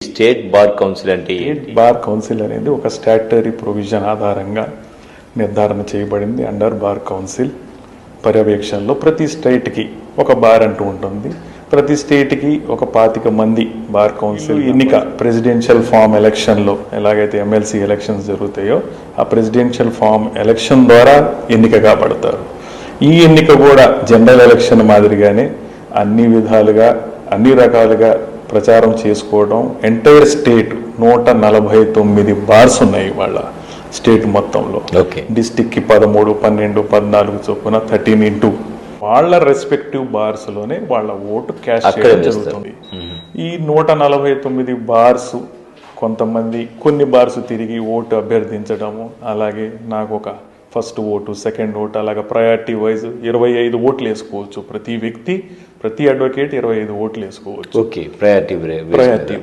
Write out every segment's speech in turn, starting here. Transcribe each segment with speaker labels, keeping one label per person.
Speaker 1: State bar council అంటే
Speaker 2: state bar council అనేది ఒక స్టాట్యుటరీ ప్రొవిజన్ ఆధారంగా నిర్ధారణ చేయబడింది. అండర్ బార్ కౌన్సిల్ పర్యవేక్షణలో ప్రతి స్టేట్కి ఒక బార్ అంటూ ఉంటుంది. ప్రతి స్టేట్కి ఒక 25 మంది బార్ కౌన్సిల్ ఎన్నిక ప్రెసిడెన్షియల్ ఫామ్ ఎలక్షన్లో ఎలాగైతే ఎమ్మెల్సీ ఎలక్షన్స్ జరుగుతాయో ఆ ప్రెసిడెన్షియల్ ఫామ్ ఎలక్షన్ ద్వారా ఎన్నిక కాబడతారు. ఈ ఎన్నిక కూడా జనరల్ ఎలక్షన్ మాదిరిగానే అన్ని విధాలుగా అన్ని రకాలుగా ప్రచారం చేసుకోవడం. ఎంటైర్ స్టేట్ 149 బార్స్ ఉన్నాయి వాళ్ళ స్టేట్ మొత్తంలో. డిస్టిక్కి 13, 12, 14 చొప్పున 13 వాళ్ళ రెస్పెక్టివ్ బార్స్లోనే వాళ్ళ ఓటు క్యాష్ చేయడం జరుగుతుంది. ఈ 149 బార్స్ కొంతమంది కొన్ని బార్స్ తిరిగి ఓటు అభ్యర్థించడము, అలాగే నాకు ఒక ఫస్ట్ ఓటు, సెకండ్ ఓటు, అలాగే ప్రయారిటీ వైజ్ 25 ఓట్లు వేసుకోవచ్చు. ప్రతి వ్యక్తి, ప్రతి అడ్వకేట్ 25 ఓట్లు వేసుకోవచ్చు.
Speaker 1: Okay, priority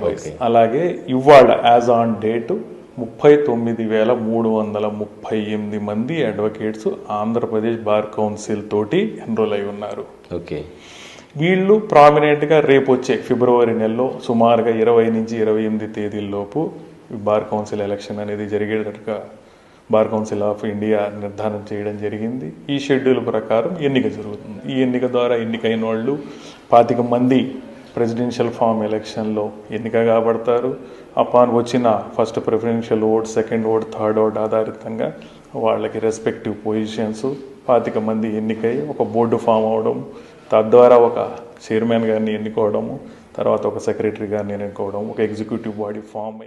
Speaker 2: wise. అలాగే ఇవాళ యాజ్ ఆన్ డేట్ 39,338 మంది అడ్వకేట్స్ ఆంధ్రప్రదేశ్ బార్ కౌన్సిల్ తోటి ఎన్రోల్ అయి ఉన్నారు.
Speaker 1: ఓకే,
Speaker 2: వీళ్ళు ప్రామినెంట్గా రేపు వచ్చే ఫిబ్రవరి నెలలో సుమారుగా 20 నుంచి 28 తేదీల్లోపు బార్ కౌన్సిల్ ఎలక్షన్ అనేది జరిగేటట్టుగా బార్ కౌన్సిల్ ఆఫ్ ఇండియా నిర్ధారణ చేయడం జరిగింది. ఈ షెడ్యూల్ ప్రకారం ఎన్నిక జరుగుతుంది. ఈ ఎన్నిక ద్వారా ఎన్నికైన వాళ్ళు 25 మంది ప్రెసిడెన్షియల్ ఫామ్ ఎలక్షన్లో ఎన్నిక కాబడతారు. అపాన్ వచ్చిన first preferential vote, second vote, third vote ఆధారితంగా వాళ్ళకి రెస్పెక్టివ్ పొజిషన్స్ 25 మంది ఎన్నికై ఒక బోర్డు ఫామ్ అవడం, తద్వారా ఒక చైర్మన్ గారిని ఎన్నుకోవడము, తర్వాత ఒక సెక్రటరీ గారిని ఎన్నుకోవడం, ఒక ఎగ్జిక్యూటివ్ బాడీ ఫామ్ అయ్యి